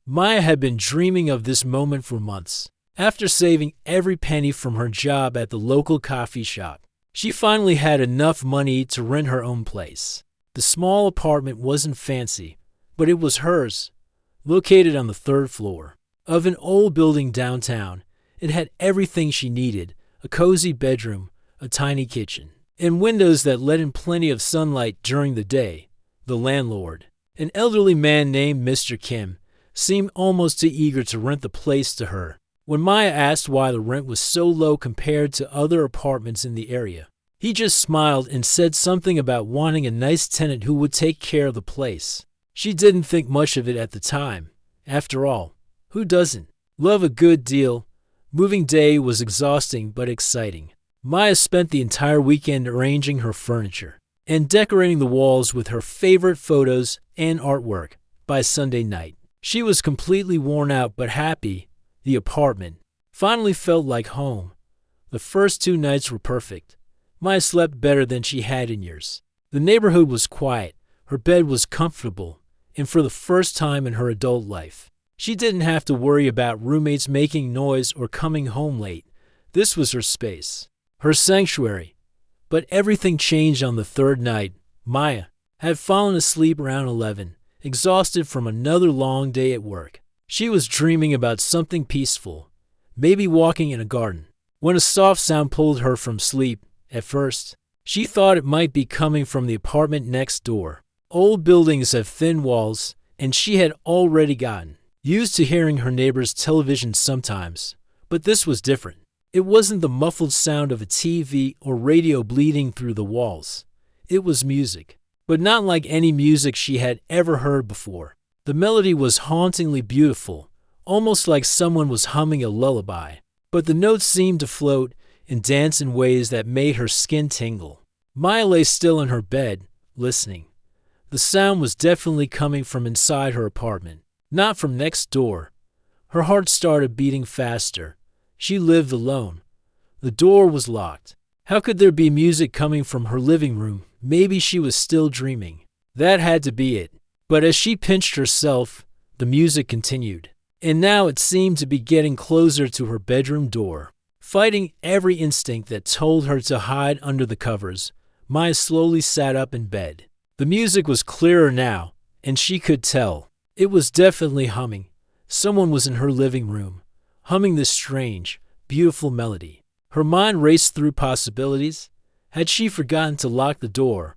Maya had been dreaming of this moment for months. After saving every penny from her job at the local coffee shop, she finally had enough money to rent her own place. The small apartment wasn't fancy, but it was hers, located on the third floor of an old building downtown. It had everything she needed: a cozy bedroom, a tiny kitchen, and windows that let in plenty of sunlight during the day. The landlord, an elderly man named Mr. Kim, seemed almost too eager to rent the place to her. When Maya asked why the rent was so low compared to other apartments in the area, he just smiled and said something about wanting a nice tenant who would take care of the place. She didn't think much of it at the time. After all, who doesn't love a good deal? Moving day was exhausting but exciting. Maya spent the entire weekend arranging her furniture and decorating the walls with her favorite photos and artwork. By Sunday night, she was completely worn out but happy. The apartment finally felt like home. The first 2 nights were perfect. Maya slept better than she had in years. The neighborhood was quiet, her bed was comfortable, and for the first time in her adult life, she didn't have to worry about roommates making noise or coming home late. This was her space, her sanctuary. But everything changed on the third night. Maya had fallen asleep around 11, exhausted from another long day at work. She was dreaming about something peaceful, maybe walking in a garden, when a soft sound pulled her from sleep. At first, she thought it might be coming from the apartment next door. Old buildings have thin walls, and she had already gotten used to hearing her neighbor's television sometimes. But this was different. It wasn't the muffled sound of a TV or radio bleeding through the walls. It was music, but not like any music she had ever heard before. The melody was hauntingly beautiful, almost like someone was humming a lullaby. But the notes seemed to float and dance in ways that made her skin tingle. Maya lay still in her bed, listening. The sound was definitely coming from inside her apartment, not from next door. Her heart started beating faster. She lived alone. The door was locked. How could there be music coming from her living room? Maybe she was still dreaming. That had to be it. But as she pinched herself, the music continued. And now it seemed to be getting closer to her bedroom door. Fighting every instinct that told her to hide under the covers, Maya slowly sat up in bed. The music was clearer now, and she could tell. It was definitely humming. Someone was in her living room, humming this strange, beautiful melody. Her mind raced through possibilities. Had she forgotten to lock the door?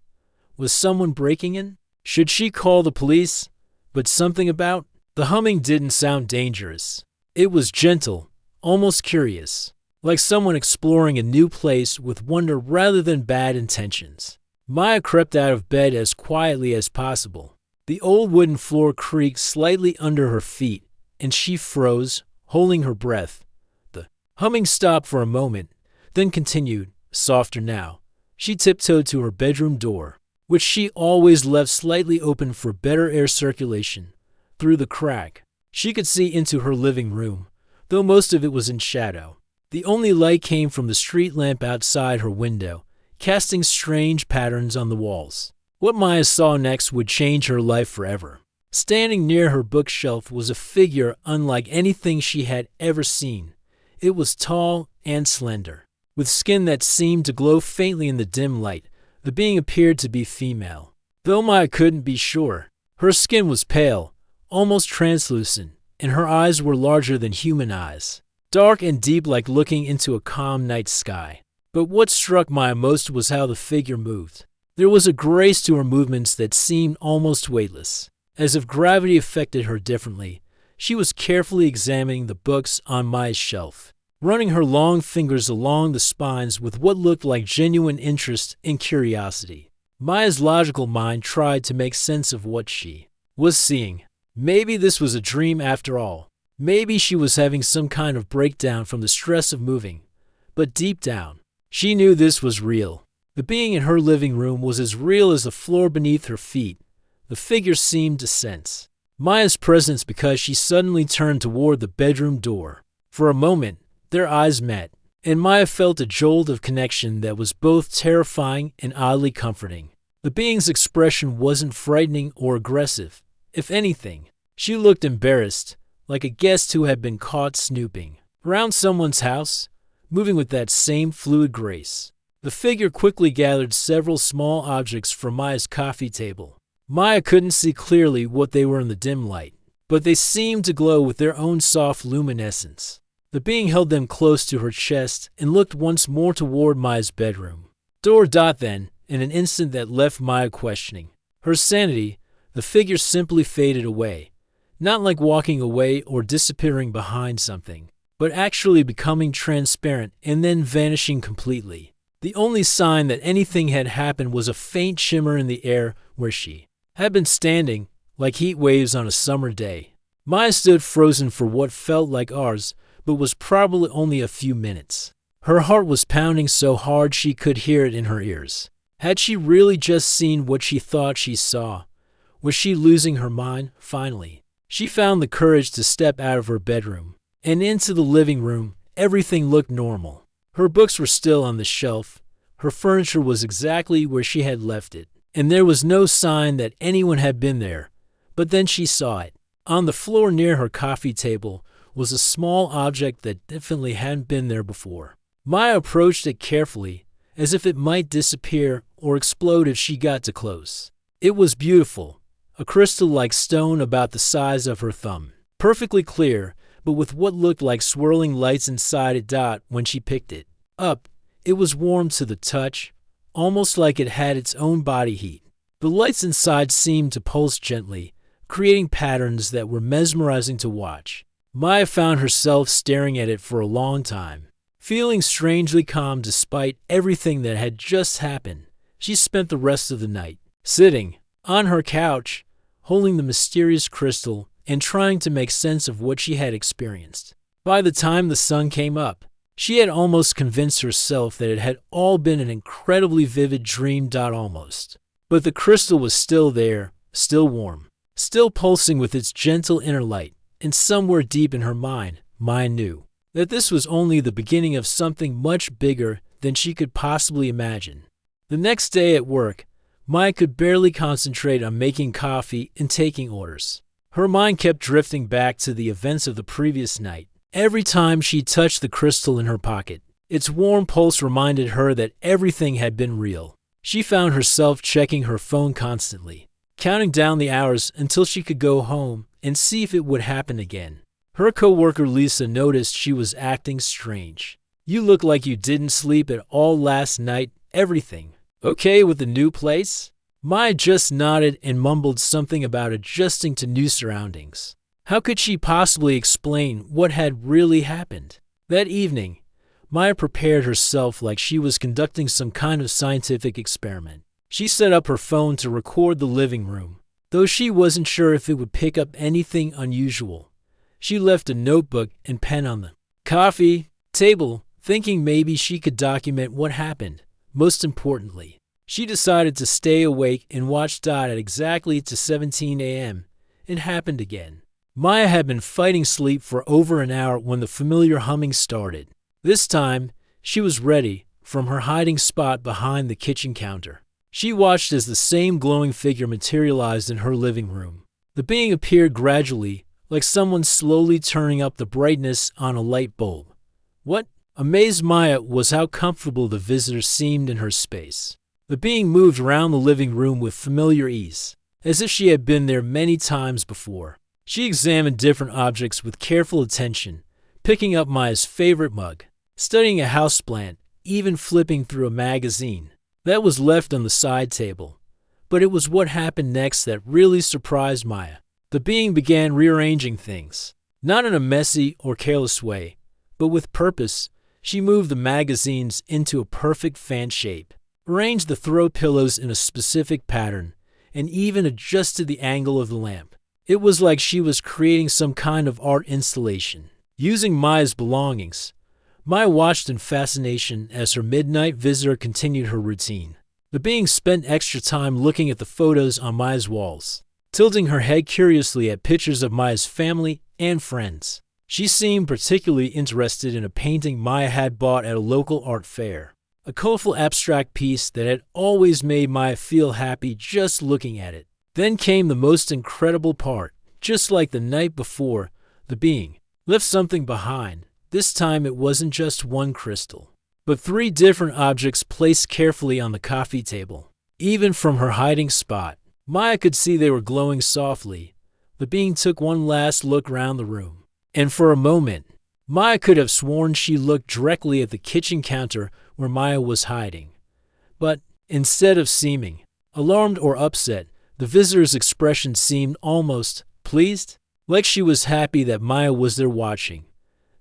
Was someone breaking in? Should she call the police? But something about the humming didn't sound dangerous. It was gentle, almost curious, like someone exploring a new place with wonder rather than bad intentions. Maya crept out of bed as quietly as possible. The old wooden floor creaked slightly under her feet, and she froze, holding her breath. The humming stopped for a moment, then continued, softer now. She tiptoed to her bedroom door, which she always left slightly open for better air circulation. Through the crack, she could see into her living room, though most of it was in shadow. The only light came from the street lamp outside her window, casting strange patterns on the walls. What Maya saw next would change her life forever. Standing near her bookshelf was a figure unlike anything she had ever seen. It was tall and slender, with skin that seemed to glow faintly in the dim light. The being appeared to be female, though Maya couldn't be sure. Her skin was pale, almost translucent, and her eyes were larger than human eyes, dark and deep like looking into a calm night sky. But what struck Maya most was how the figure moved. There was a grace to her movements that seemed almost weightless, as if gravity affected her differently. She was carefully examining the books on Maya's shelf, running her long fingers along the spines with what looked like genuine interest and curiosity. Maya's logical mind tried to make sense of what she was seeing. Maybe this was a dream after all. Maybe she was having some kind of breakdown from the stress of moving. But deep down, she knew this was real. The being in her living room was as real as the floor beneath her feet. The figure seemed to sense Maya's presence because she suddenly turned toward the bedroom door. For a moment, their eyes met, and Maya felt a jolt of connection that was both terrifying and oddly comforting. The being's expression wasn't frightening or aggressive. If anything, She looked embarrassed, like a guest who had been caught snooping around someone's house, moving with that same fluid grace. The figure quickly gathered several small objects from Maya's coffee table. Maya couldn't see clearly what they were in the dim light, but they seemed to glow with their own soft luminescence. The being held them close to her chest and looked once more toward Maya's bedroom. Then, in an instant that left Maya questioning her sanity, the figure simply faded away, not like walking away or disappearing behind something, but actually becoming transparent and then vanishing completely. The only sign that anything had happened was a faint shimmer in the air where she had been standing, like heat waves on a summer day. Maya stood frozen for what felt like hours, but was probably only a few minutes. Her heart was pounding so hard she could hear it in her ears. Had she really just seen what she thought she saw? Was she losing her mind, finally? She found the courage to step out of her bedroom and into the living room. Everything looked normal. Her books were still on the shelf, her furniture was exactly where she had left it, and there was no sign that anyone had been there. But then she saw it. On the floor near her coffee table was a small object that definitely hadn't been there before. Maya approached it carefully, as if it might disappear or explode if she got too close. It was beautiful, a crystal-like stone about the size of her thumb, perfectly clear, but with what looked like swirling lights inside it. When she picked it up, it was warm to the touch, almost like it had its own body heat. The lights inside seemed to pulse gently, creating patterns that were mesmerizing to watch. Maya found herself staring at it for a long time, feeling strangely calm despite everything that had just happened. She spent the rest of the night sitting on her couch, holding the mysterious crystal and trying to make sense of what she had experienced. By the time the sun came up, she had almost convinced herself that it had all been an incredibly vivid dream. Almost. But the crystal was still there, still warm, still pulsing with its gentle inner light, and somewhere deep in her mind, Maya knew that this was only the beginning of something much bigger than she could possibly imagine. The next day at work, Maya could barely concentrate on making coffee and taking orders. Her mind kept drifting back to the events of the previous night. Every time she touched the crystal in her pocket, its warm pulse reminded her that everything had been real. She found herself checking her phone constantly, counting down the hours until she could go home and see if it would happen again. Her coworker Lisa noticed she was acting strange. "You look like you didn't sleep at all last night. Everything okay with the new place?" Maya just nodded and mumbled something about adjusting to new surroundings. How could she possibly explain what had really happened? That evening, Maya prepared herself like she was conducting some kind of scientific experiment. She set up her phone to record the living room. Though she wasn't sure if it would pick up anything unusual, she left a notebook and pen on the coffee table, thinking maybe she could document what happened. Most importantly, she decided to stay awake and watch at exactly to 17 a.m. It happened again. Maya had been fighting sleep for over an hour when the familiar humming started. This time, she was ready, from her hiding spot behind the kitchen counter. She watched as the same glowing figure materialized in her living room. The being appeared gradually, like someone slowly turning up the brightness on a light bulb. What amazed Maya was how comfortable the visitor seemed in her space. The being moved around the living room with familiar ease, as if she had been there many times before. She examined different objects with careful attention, picking up Maya's favorite mug, studying a houseplant, even flipping through a magazine that was left on the side table. But it was what happened next that really surprised Maya. The being began rearranging things, not in a messy or careless way, but with purpose. She moved the magazines into a perfect fan shape, arranged the throw pillows in a specific pattern, and even adjusted the angle of the lamp. It was like she was creating some kind of art installation. Using Maya's belongings, Maya watched in fascination as her midnight visitor continued her routine. The being spent extra time looking at the photos on Maya's walls, tilting her head curiously at pictures of Maya's family and friends. She seemed particularly interested in a painting Maya had bought at a local art fair, a colorful abstract piece that had always made Maya feel happy just looking at it. Then came the most incredible part. Just like the night before, the being left something behind. This time it wasn't just one crystal, but 3 different objects placed carefully on the coffee table. Even from her hiding spot, Maya could see they were glowing softly. The being took one last look round the room, and for a moment, Maya could have sworn she looked directly at the kitchen counter where Maya was hiding. But instead of seeming alarmed or upset, the visitor's expression seemed almost pleased, like she was happy that Maya was there watching.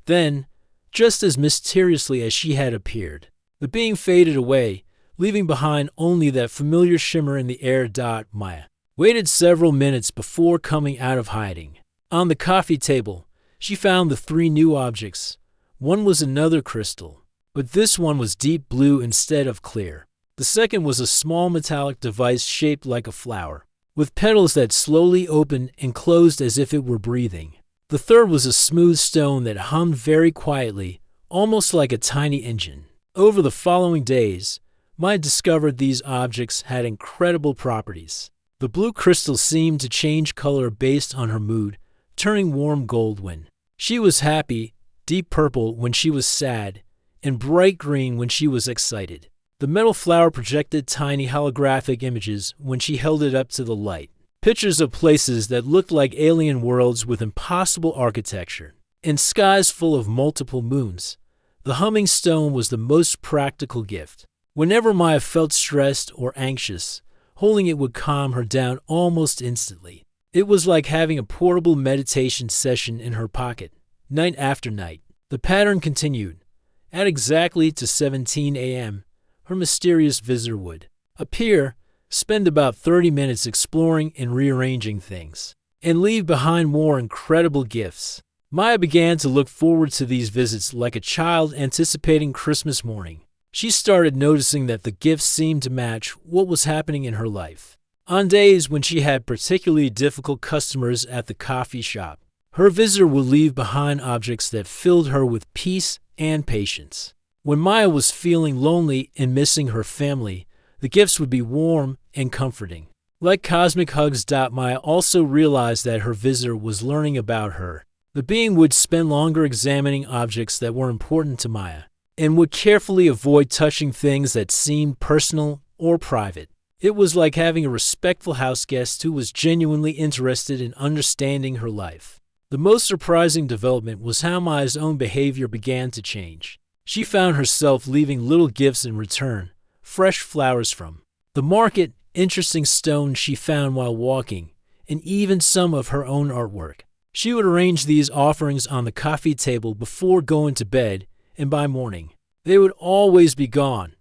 Then, just as mysteriously as she had appeared, the being faded away, leaving behind only that familiar shimmer in the air. Maya waited several minutes before coming out of hiding. On the coffee table, she found the 3 new objects. One was another crystal, but this one was deep blue instead of clear. The second was a small metallic device shaped like a flower, with petals that slowly opened and closed as if it were breathing. The third was a smooth stone that hummed very quietly, almost like a tiny engine. Over the following days, Maya discovered these objects had incredible properties. The blue crystal seemed to change color based on her mood, turning warm gold when she was happy, deep purple when she was sad, and bright green when she was excited. The metal flower projected tiny holographic images when she held it up to the light. Pictures of places that looked like alien worlds with impossible architecture, and skies full of multiple moons. The humming stone was the most practical gift. Whenever Maya felt stressed or anxious, holding it would calm her down almost instantly. It was like having a portable meditation session in her pocket, night after night. The pattern continued. At exactly to 17 a.m., her mysterious visitor would appear, spend about 30 minutes exploring and rearranging things, and leave behind more incredible gifts. Maya began to look forward to these visits like a child anticipating Christmas morning. She started noticing that the gifts seemed to match what was happening in her life. On days when she had particularly difficult customers at the coffee shop, her visitor would leave behind objects that filled her with peace and patience. When Maya was feeling lonely and missing her family, the gifts would be warm and comforting. Like cosmic hugs. Maya also realized that her visitor was learning about her. The being would spend longer examining objects that were important to Maya, and would carefully avoid touching things that seemed personal or private. It was like having a respectful house guest who was genuinely interested in understanding her life. The most surprising development was how Maya's own behavior began to change. She found herself leaving little gifts in return, fresh flowers from the market, interesting stones she found while walking, and even some of her own artwork. She would arrange these offerings on the coffee table before going to bed, and by morning, they would always be gone.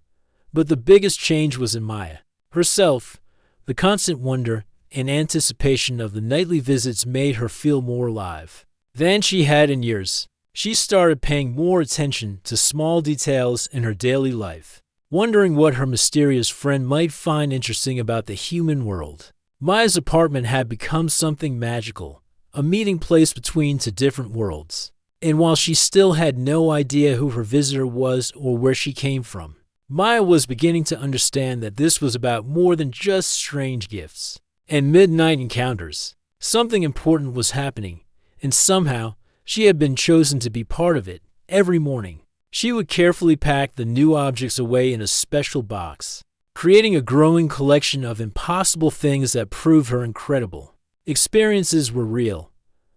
But the biggest change was in Maya herself. The constant wonder and anticipation of the nightly visits made her feel more alive than she had in years. She started paying more attention to small details in her daily life, wondering what her mysterious friend might find interesting about the human world. Maya's apartment had become something magical, a meeting place between 2 different worlds. And while she still had no idea who her visitor was or where she came from, Maya was beginning to understand that this was about more than just strange gifts and midnight encounters. Something important was happening, and somehow she had been chosen to be part of it. Every morning, she would carefully pack the new objects away in a special box, creating a growing collection of impossible things that proved her incredible. Experiences were real,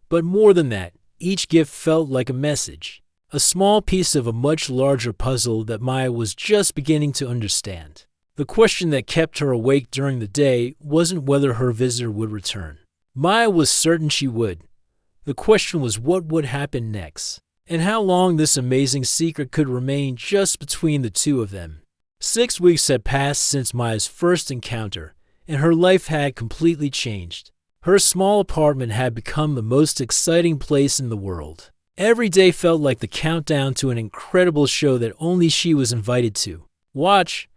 but more than that, each gift felt like a message, a small piece of a much larger puzzle that Maya was just beginning to understand. The question that kept her awake during the day wasn't whether her visitor would return. Maya was certain she would. The question was what would happen next, and how long this amazing secret could remain just between the 2 of them. 6 weeks had passed since Maya's first encounter, and her life had completely changed. Her small apartment had become the most exciting place in the world. Every day felt like the countdown to an incredible show that only she was invited to watch.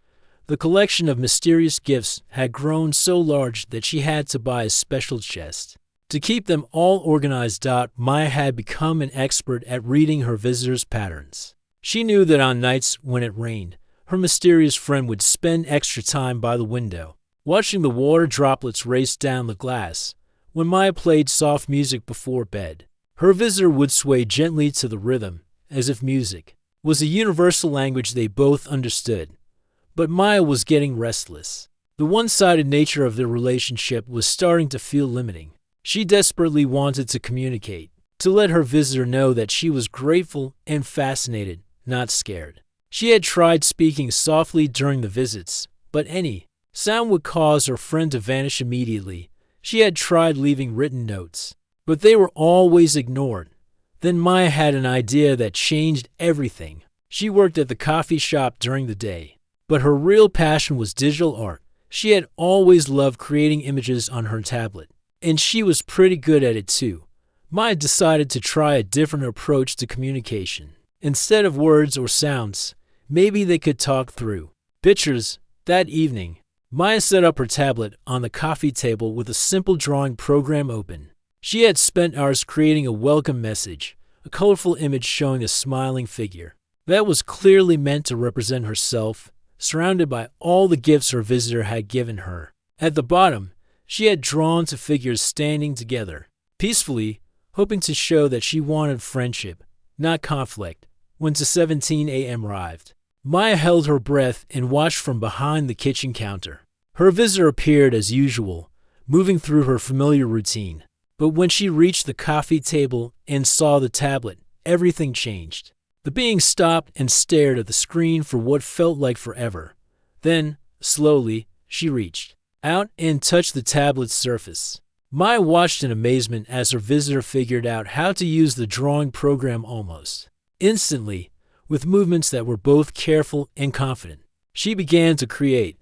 The collection of mysterious gifts had grown so large that she had to buy a special chest to keep them all organized. Maya had become an expert at reading her visitors' patterns. She knew that on nights when it rained, her mysterious friend would spend extra time by the window, watching the water droplets race down the glass, When Maya played soft music before bed, her visitor would sway gently to the rhythm, as if music was a universal language they both understood. But Maya was getting restless. The one-sided nature of their relationship was starting to feel limiting. She desperately wanted to communicate, to let her visitor know that she was grateful and fascinated, not scared. She had tried speaking softly during the visits, but any sound would cause her friend to vanish immediately. She had tried leaving written notes, but they were always ignored. Then Maya had an idea that changed everything. She worked at the coffee shop during the day, but her real passion was digital art. She had always loved creating images on her tablet, and she was pretty good at it too. Maya decided to try a different approach to communication. Instead of words or sounds, maybe they could talk through pictures. That evening, Maya set up her tablet on the coffee table with a simple drawing program open. She had spent hours creating a welcome message, a colorful image showing a smiling figure that was clearly meant to represent herself, surrounded by all the gifts her visitor had given her. At the bottom, she had drawn two figures standing together, peacefully, hoping to show that she wanted friendship, not conflict. When 2:17 a.m. arrived, Maya held her breath and watched from behind the kitchen counter. Her visitor appeared as usual, moving through her familiar routine. But when she reached the coffee table and saw the tablet, everything changed. The being stopped and stared at the screen for what felt like forever. Then, slowly, she reached out and touched the tablet's surface. Maya watched in amazement as her visitor figured out how to use the drawing program almost instantly, with movements that were both careful and confident. She began to create.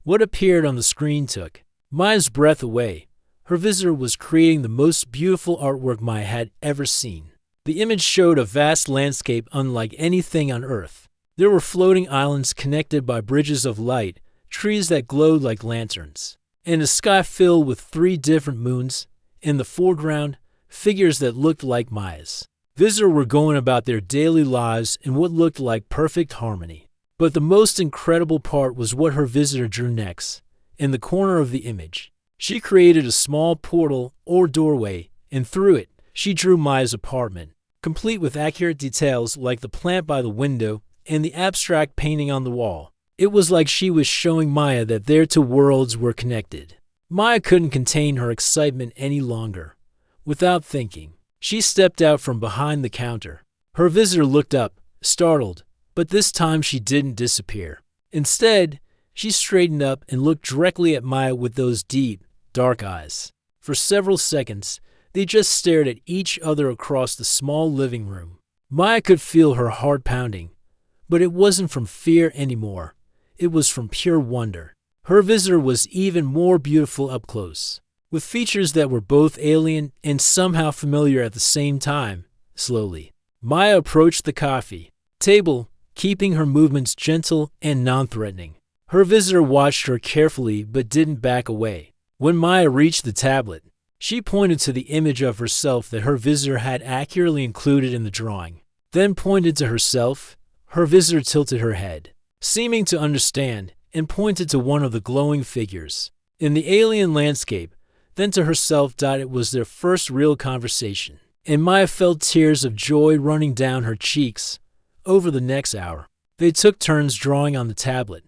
What appeared on the screen took Maya's breath away. Her visitor was creating the most beautiful artwork Maya had ever seen. The image showed a vast landscape unlike anything on Earth. There were floating islands connected by bridges of light, trees that glowed like lanterns, and a sky filled with 3 different moons. In the foreground, figures that looked like Maya's visitors were going about their daily lives in what looked like perfect harmony. But the most incredible part was what her visitor drew next. In the corner of the image, she created a small portal or doorway, and through it, she drew Maya's apartment, complete with accurate details like the plant by the window and the abstract painting on the wall. It was like she was showing Maya that their 2 worlds were connected. Maya couldn't contain her excitement any longer. Without thinking, she stepped out from behind the counter. Her visitor looked up, startled, but this time she didn't disappear. Instead, she straightened up and looked directly at Maya with those deep, dark eyes. For several seconds, they just stared at each other across the small living room. Maya could feel her heart pounding, but it wasn't from fear anymore. It was from pure wonder. Her visitor was even more beautiful up close, with features that were both alien and somehow familiar at the same time. Slowly, Maya approached the coffee table, keeping her movements gentle and non-threatening. Her visitor watched her carefully but didn't back away. When Maya reached the tablet, she pointed to the image of herself that her visitor had accurately included in the drawing, then pointed to herself. Her visitor tilted her head, seeming to understand, and pointed to one of the glowing figures in the alien landscape, then to herself. It was their first real conversation, and Maya felt tears of joy running down her cheeks. Over the next hour, they took turns drawing on the tablet.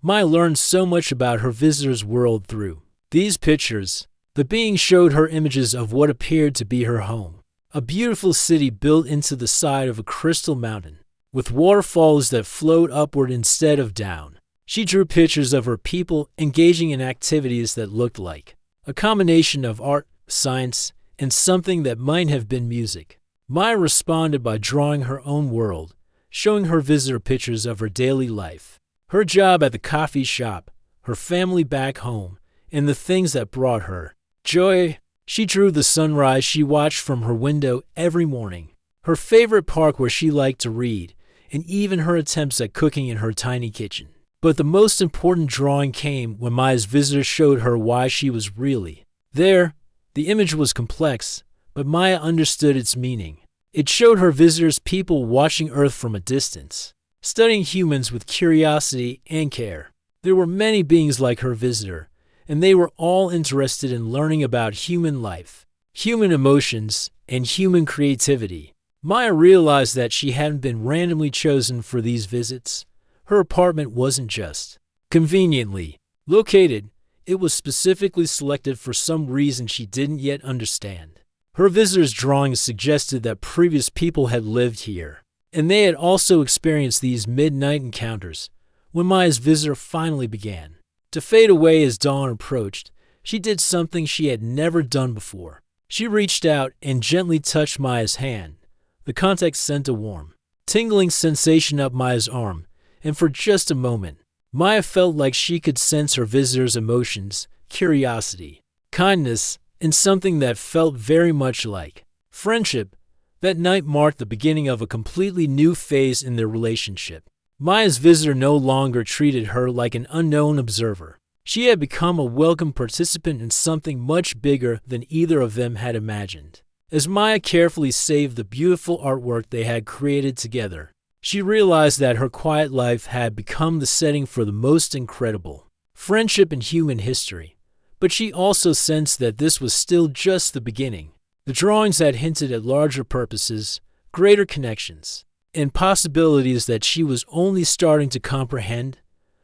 Maya learned so much about her visitor's world through these pictures. The being showed her images of what appeared to be her home, a beautiful city built into the side of a crystal mountain, with waterfalls that flowed upward instead of down. She drew pictures of her people engaging in activities that looked like a combination of art, science, and something that might have been music. Maya responded by drawing her own world, showing her visitor pictures of her daily life, her job at the coffee shop, her family back home, and the things that brought her joy. She drew the sunrise she watched from her window every morning, her favorite park where she liked to read, and even her attempts at cooking in her tiny kitchen. But the most important drawing came when Maya's visitor showed her why she was really there. The image was complex, but Maya understood its meaning. It showed her visitors people watching Earth from a distance, studying humans with curiosity and care. There were many beings like her visitor, and they were all interested in learning about human life, human emotions, and human creativity. Maya realized that she hadn't been randomly chosen for these visits. Her apartment wasn't just conveniently located, it was specifically selected for some reason she didn't yet understand. Her visitors' drawings suggested that previous people had lived here, and they had also experienced these midnight encounters. When Maya's visitor finally began to fade away as dawn approached, she did something she had never done before. She reached out and gently touched Maya's hand. The contact sent a warm, tingling sensation up Maya's arm, and for just a moment, Maya felt like she could sense her visitor's emotions, curiosity, kindness, and something that felt very much like friendship. That night marked the beginning of a completely new phase in their relationship. Maya's visitor no longer treated her like an unknown observer. She had become a welcome participant in something much bigger than either of them had imagined. As Maya carefully saved the beautiful artwork they had created together, she realized that her quiet life had become the setting for the most incredible friendship in human history. But she also sensed that this was still just the beginning. The drawings had hinted at larger purposes, greater connections, and possibilities that she was only starting to comprehend.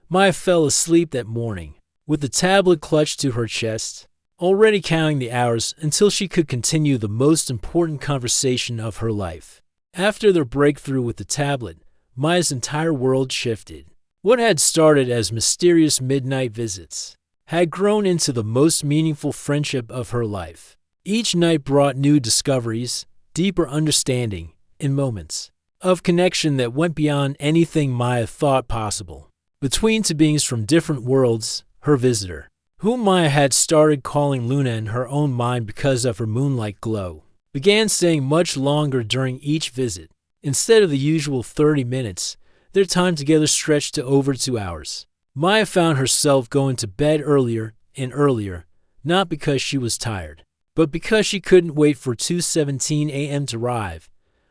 Maya fell asleep that morning, with the tablet clutched to her chest, already counting the hours until she could continue the most important conversation of her life. After their breakthrough with the tablet, Maya's entire world shifted. What had started as mysterious midnight visits had grown into the most meaningful friendship of her life. Each night brought new discoveries, deeper understanding, and moments of connection that went beyond anything Maya thought possible. Between two beings from different worlds, her visitor, whom Maya had started calling Luna in her own mind because of her moonlight glow, began staying much longer during each visit. Instead of the usual 30 minutes, their time together stretched to over 2 hours. Maya found herself going to bed earlier and earlier, not because she was tired, but because she couldn't wait for 2:17 a.m. to arrive.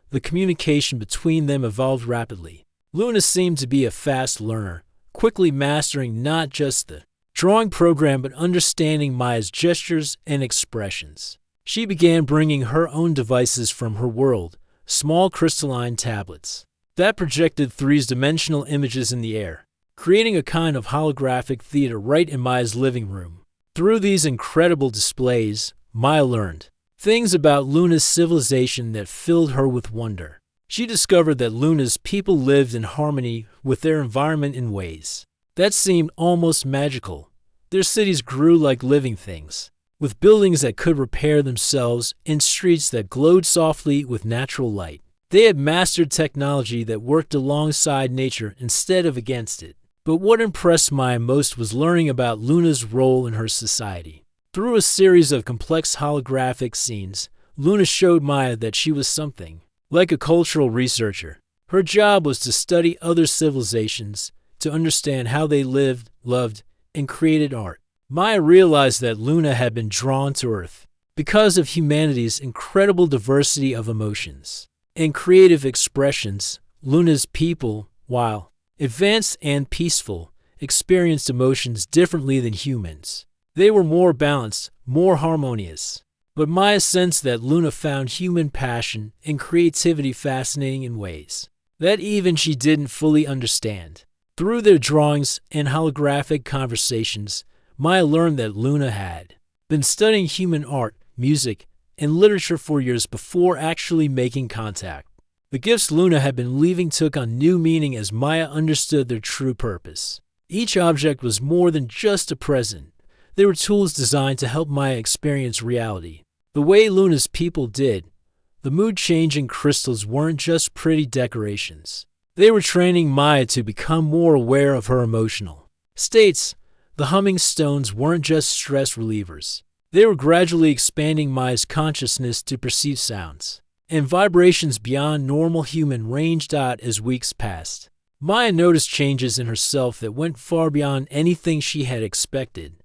The communication between them evolved rapidly. Luna seemed to be a fast learner, quickly mastering not just the drawing program but understanding Maya's gestures and expressions. She began bringing her own devices from her world, small crystalline tablets that projected three-dimensional images in the air, creating a kind of holographic theater right in Maya's living room. Through these incredible displays, Maya learned things about Luna's civilization that filled her with wonder. She discovered that Luna's people lived in harmony with their environment in ways that seemed almost magical. Their cities grew like living things, with buildings that could repair themselves and streets that glowed softly with natural light. They had mastered technology that worked alongside nature instead of against it. But what impressed Maya most was learning about Luna's role in her society. Through a series of complex holographic scenes, Luna showed Maya that she was something like a cultural researcher. Her job was to study other civilizations, to understand how they lived, loved, and created art. Maya realized that Luna had been drawn to Earth because of humanity's incredible diversity of emotions and creative expressions. Luna's people, while advanced and peaceful, experienced emotions differently than humans. They were more balanced, more harmonious. But Maya sensed that Luna found human passion and creativity fascinating in ways that even she didn't fully understand. Through their drawings and holographic conversations, Maya learned that Luna had been studying human art, music, and literature for years before actually making contact. The gifts Luna had been leaving took on new meaning as Maya understood their true purpose. Each object was more than just a present. They were tools designed to help Maya experience reality the way Luna's people did. The mood-changing crystals weren't just pretty decorations. They were training Maya to become more aware of her emotional states. The humming stones weren't just stress relievers. They were gradually expanding Maya's consciousness to perceive sounds and vibrations beyond normal human range. As weeks passed, Maya noticed changes in herself that went far beyond anything she had expected.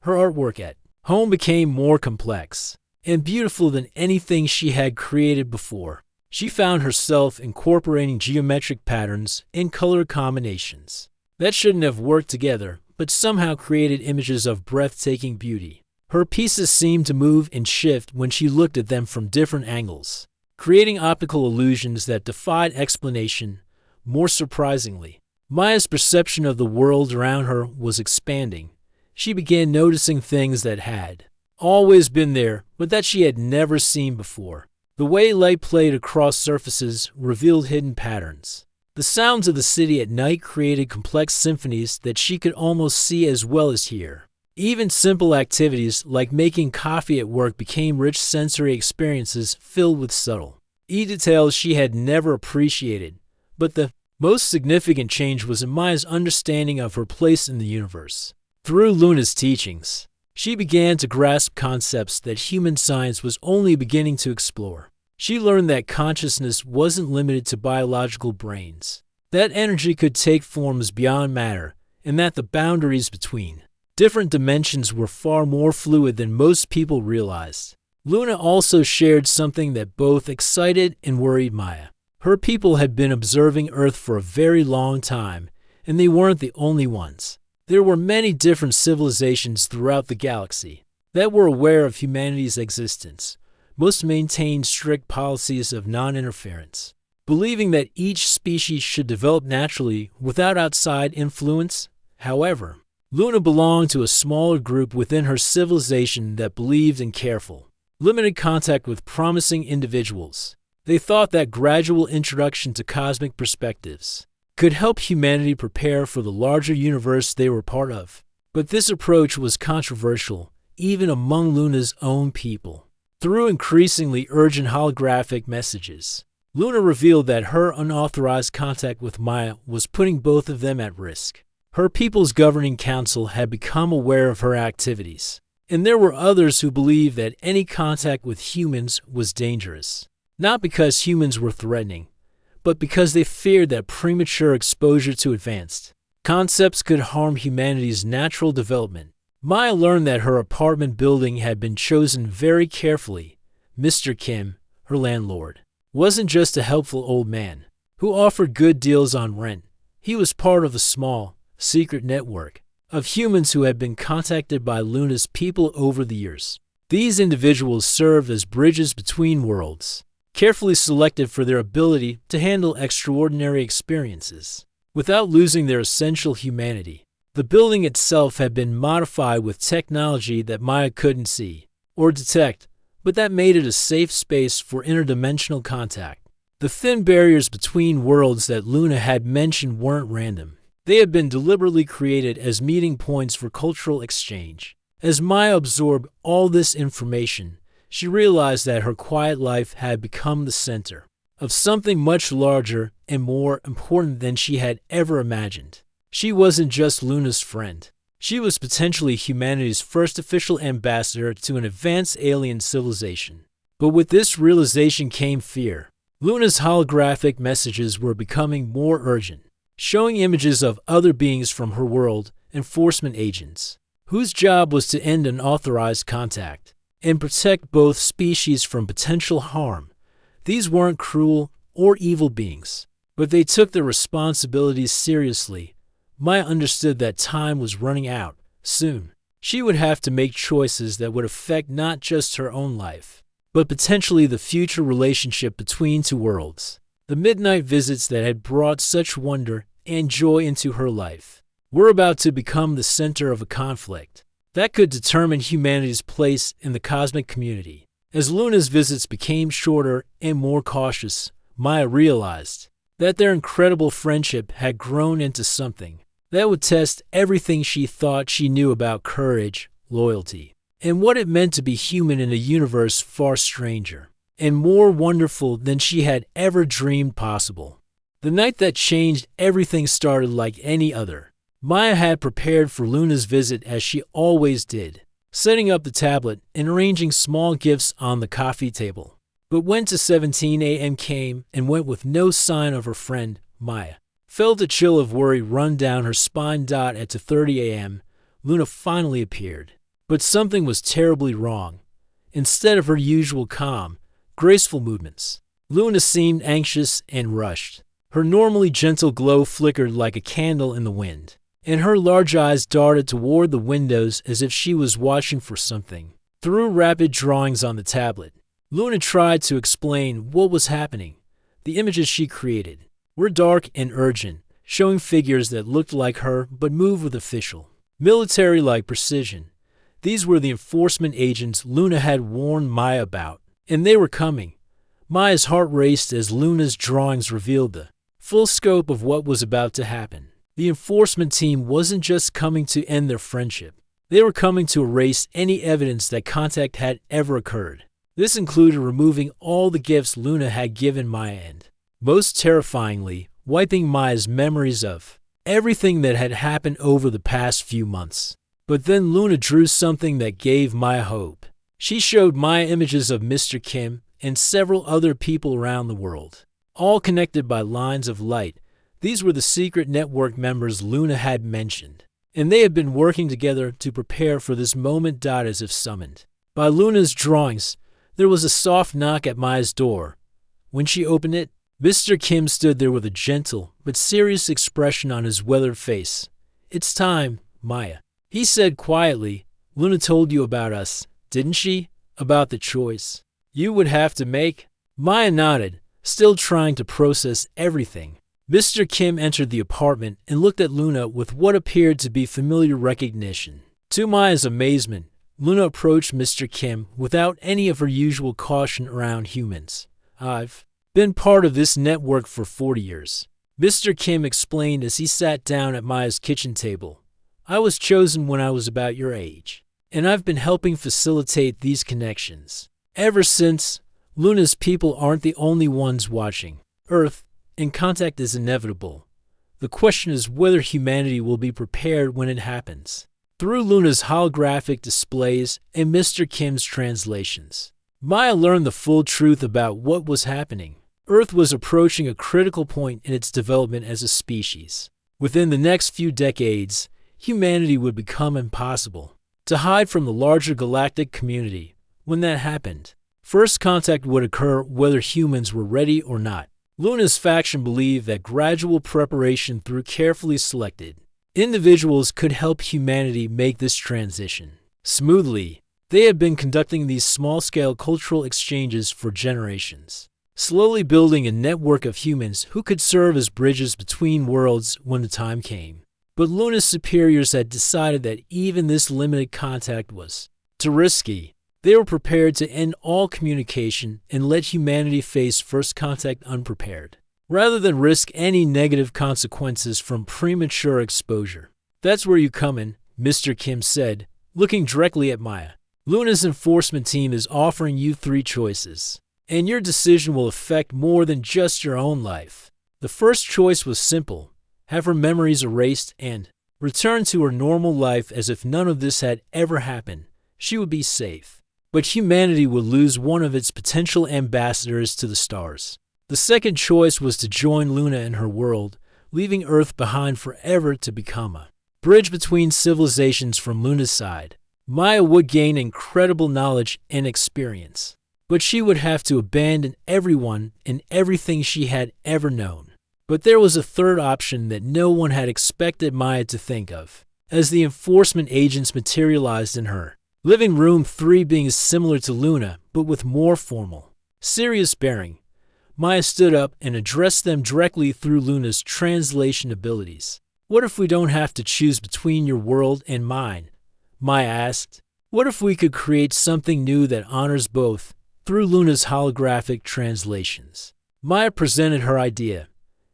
Her artwork at home became more complex and beautiful than anything she had created before. She found herself incorporating geometric patterns and color combinations that shouldn't have worked together, but somehow created images of breathtaking beauty. Her pieces seemed to move and shift when she looked at them from different angles, creating optical illusions that defied explanation. More surprisingly, Maya's perception of the world around her was expanding. She began noticing things that had always been there, but that she had never seen before. The way light played across surfaces revealed hidden patterns. The sounds of the city at night created complex symphonies that she could almost see as well as hear. Even simple activities like making coffee at work became rich sensory experiences filled with subtle details she had never appreciated. But the most significant change was in Maya's understanding of her place in the universe. Through Luna's teachings, she began to grasp concepts that human science was only beginning to explore. She learned that consciousness wasn't limited to biological brains, that energy could take forms beyond matter, and that the boundaries between different dimensions were far more fluid than most people realized. Luna also shared something that both excited and worried Maya. Her people had been observing Earth for a very long time, and they weren't the only ones. There were many different civilizations throughout the galaxy that were aware of humanity's existence. Most maintained strict policies of non-interference, believing that each species should develop naturally without outside influence. However, Luna belonged to a smaller group within her civilization that believed in careful, limited contact with promising individuals. They thought that gradual introduction to cosmic perspectives could help humanity prepare for the larger universe they were part of. But this approach was controversial, even among Luna's own people. Through increasingly urgent holographic messages, Luna revealed that her unauthorized contact with Maya was putting both of them at risk. Her people's governing council had become aware of her activities, and there were others who believed that any contact with humans was dangerous, not because humans were threatening, but because they feared that premature exposure to advanced concepts could harm humanity's natural development. Maya learned that her apartment building had been chosen very carefully. Mr. Kim, her landlord, wasn't just a helpful old man who offered good deals on rent. He was part of a small, secret network of humans who had been contacted by Luna's people over the years. These individuals served as bridges between worlds, carefully selected for their ability to handle extraordinary experiences without losing their essential humanity. The building itself had been modified with technology that Maya couldn't see or detect, but that made it a safe space for interdimensional contact. The thin barriers between worlds that Luna had mentioned weren't random. They had been deliberately created as meeting points for cultural exchange. As Maya absorbed all this information, she realized that her quiet life had become the center of something much larger and more important than she had ever imagined. She wasn't just Luna's friend. She was potentially humanity's first official ambassador to an advanced alien civilization. But with this realization came fear. Luna's holographic messages were becoming more urgent, showing images of other beings from her world, enforcement agents, whose job was to end unauthorized contact and protect both species from potential harm. These weren't cruel or evil beings, but they took their responsibilities seriously. Maya understood that time was running out. Soon, she would have to make choices that would affect not just her own life, but potentially the future relationship between two worlds. The midnight visits that had brought such wonder and joy into her life were about to become the center of a conflict that could determine humanity's place in the cosmic community. As Luna's visits became shorter and more cautious, Maya realized that their incredible friendship had grown into something that would test everything she thought she knew about courage, loyalty, and what it meant to be human in a universe far stranger and more wonderful than she had ever dreamed possible. The night that changed everything started like any other. Maya had prepared for Luna's visit as she always did, setting up the tablet and arranging small gifts on the coffee table. But when 17 a.m. came and went with no sign of her friend, Maya felt a chill of worry run down her spine. At 2:30 a.m., Luna finally appeared. But something was terribly wrong. Instead of her usual calm, graceful movements, Luna seemed anxious and rushed. Her normally gentle glow flickered like a candle in the wind. and her large eyes darted toward the windows as if she was watching for something. Through rapid drawings on the tablet, Luna tried to explain what was happening. The images she created were dark and urgent, showing figures that looked like her but moved with official, military-like precision. These were the enforcement agents Luna had warned Maya about, and they were coming. Maya's heart raced as Luna's drawings revealed the full scope of what was about to happen. The enforcement team wasn't just coming to end their friendship. They were coming to erase any evidence that contact had ever occurred. This included removing all the gifts Luna had given Maya and, most terrifyingly, wiping Maya's memories of everything that had happened over the past few months. But then Luna drew something that gave Maya hope. She showed Maya images of Mr. Kim and several other people around the world, all connected by lines of light. These were the secret network members Luna had mentioned, and they had been working together to prepare for this moment. As if summoned by Luna's drawings, there was a soft knock at Maya's door. When she opened it, Mr. Kim stood there with a gentle but serious expression on his weathered face. "It's time, Maya," he said quietly. "Luna told you about us, didn't she? About the choice you would have to make?" Maya nodded, still trying to process everything. Mr. Kim entered the apartment and looked at Luna with what appeared to be familiar recognition. To Maya's amazement, Luna approached Mr. Kim without any of her usual caution around humans. "I've been part of this network for 40 years. Mr. Kim explained as he sat down at Maya's kitchen table. "I was chosen when I was about your age, and I've been helping facilitate these connections ever since. Luna's people aren't the only ones watching Earth, and contact is inevitable. The question is whether humanity will be prepared when it happens." Through Luna's holographic displays and Mr. Kim's translations, Maya learned the full truth about what was happening. Earth was approaching a critical point in its development as a species. Within the next few decades, humanity would become impossible to hide from the larger galactic community. When that happened, first contact would occur whether humans were ready or not. Luna's faction believed that gradual preparation through carefully selected individuals could help humanity make this transition smoothly. They had been conducting these small-scale cultural exchanges for generations, slowly building a network of humans who could serve as bridges between worlds when the time came. But Luna's superiors had decided that even this limited contact was too risky. They were prepared to end all communication and let humanity face first contact unprepared, rather than risk any negative consequences from premature exposure. "That's where you come in," Mr. Kim said, looking directly at Maya. "Luna's enforcement team is offering you 3 choices, and your decision will affect more than just your own life." The first choice was simple: have her memories erased and return to her normal life as if none of this had ever happened. She would be safe, but humanity would lose one of its potential ambassadors to the stars. The second choice was to join Luna in her world, leaving Earth behind forever to become a bridge between civilizations from Luna's side. Maya would gain incredible knowledge and experience, but she would have to abandon everyone and everything she had ever known. But there was a third option that no one had expected Maya to think of, as the enforcement agents materialized in her living room, 3 being similar to Luna, but with more formal, serious bearing. Maya stood up and addressed them directly through Luna's translation abilities. "What if we don't have to choose between your world and mine?" Maya asked. "What if we could create something new that honors both?" Through Luna's holographic translations, Maya presented her idea.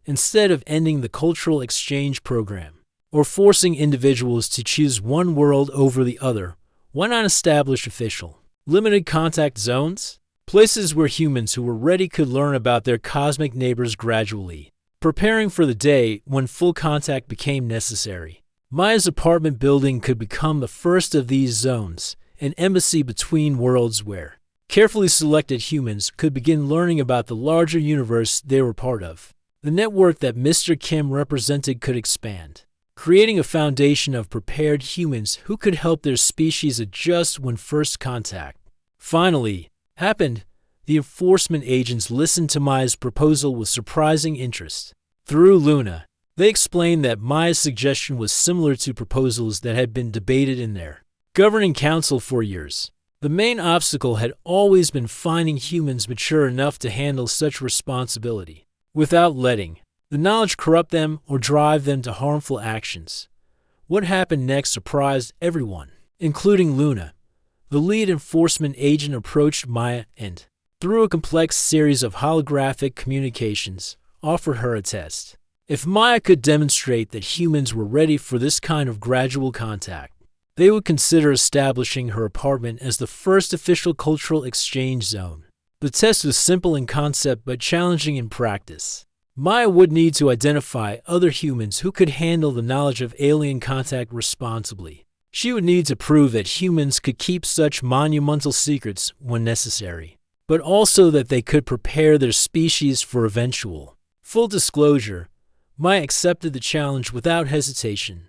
Instead of ending the cultural exchange program, or forcing individuals to choose one world over the other, why not establish official, limited contact zones? Places where humans who were ready could learn about their cosmic neighbors gradually, preparing for the day when full contact became necessary. Maya's apartment building could become the first of these zones, an embassy between worlds where carefully selected humans could begin learning about the larger universe they were part of. The network that Mr. Kim represented could expand, creating a foundation of prepared humans who could help their species adjust when first contact finally happened. The enforcement agents listened to Maya's proposal with surprising interest. Through Luna, They explained that Maya's suggestion was similar to proposals that had been debated in their governing council for years. The main obstacle had always been finding humans mature enough to handle such responsibility without letting the knowledge corrupt them or drive them to harmful actions. What happened next surprised everyone, including Luna. The lead enforcement agent approached Maya and, through a complex series of holographic communications, offered her a test. If Maya could demonstrate that humans were ready for this kind of gradual contact, they would consider establishing her apartment as the first official cultural exchange zone. The test was simple in concept but challenging in practice. Maya would need to identify other humans who could handle the knowledge of alien contact responsibly. She would need to prove that humans could keep such monumental secrets when necessary, but also that they could prepare their species for eventual full disclosure. Maya accepted the challenge without hesitation.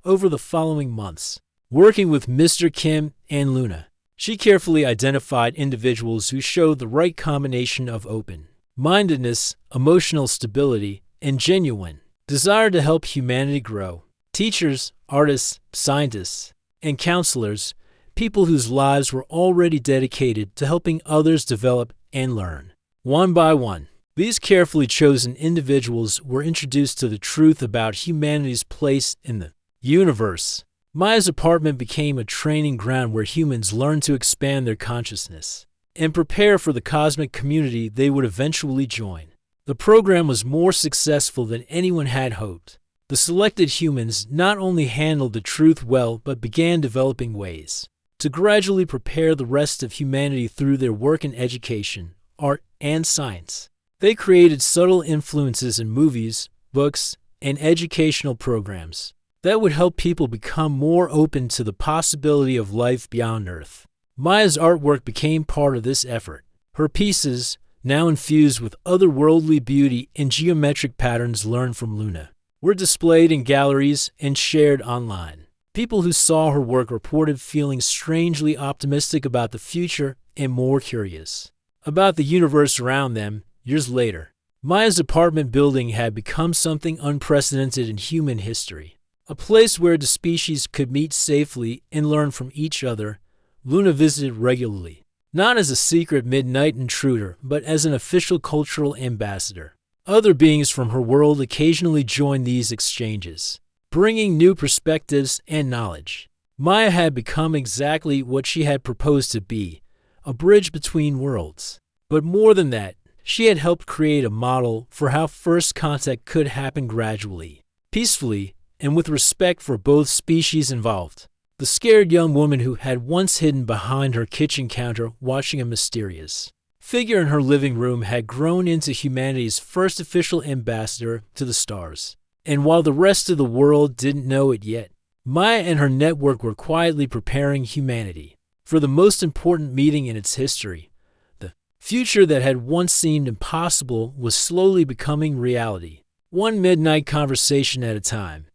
Over the following months, working with Mr. Kim and Luna, she carefully identified individuals who showed the right combination of open-mindedness, emotional stability, and genuine desire to help humanity grow. Teachers, artists, scientists, and counselors, people whose lives were already dedicated to helping others develop and learn. One by one, these carefully chosen individuals were introduced to the truth about humanity's place in the universe. Maya's apartment became a training ground where humans learned to expand their consciousness and prepare for the cosmic community they would eventually join. The program was more successful than anyone had hoped. The selected humans not only handled the truth well but began developing ways to gradually prepare the rest of humanity through their work in education, art, and science. They created subtle influences in movies, books, and educational programs that would help people become more open to the possibility of life beyond Earth. Maya's artwork became part of this effort. Her pieces, now infused with otherworldly beauty and geometric patterns learned from Luna, were displayed in galleries and shared online. People who saw her work reported feeling strangely optimistic about the future and more curious about the universe around them. Years later, Maya's apartment building had become something unprecedented in human history, a place where the species could meet safely and learn from each other. Luna visited regularly, not as a secret midnight intruder, but as an official cultural ambassador. Other beings from her world occasionally joined these exchanges, bringing new perspectives and knowledge. Maya had become exactly what she had proposed to be, a bridge between worlds. But more than that, she had helped create a model for how first contact could happen gradually, peacefully, and with respect for both species involved. The scared young woman who had once hidden behind her kitchen counter watching a mysterious figure in her living room had grown into humanity's first official ambassador to the stars. And while the rest of the world didn't know it yet, Maya and her network were quietly preparing humanity for the most important meeting in its history. The future that had once seemed impossible was slowly becoming reality, one midnight conversation at a time.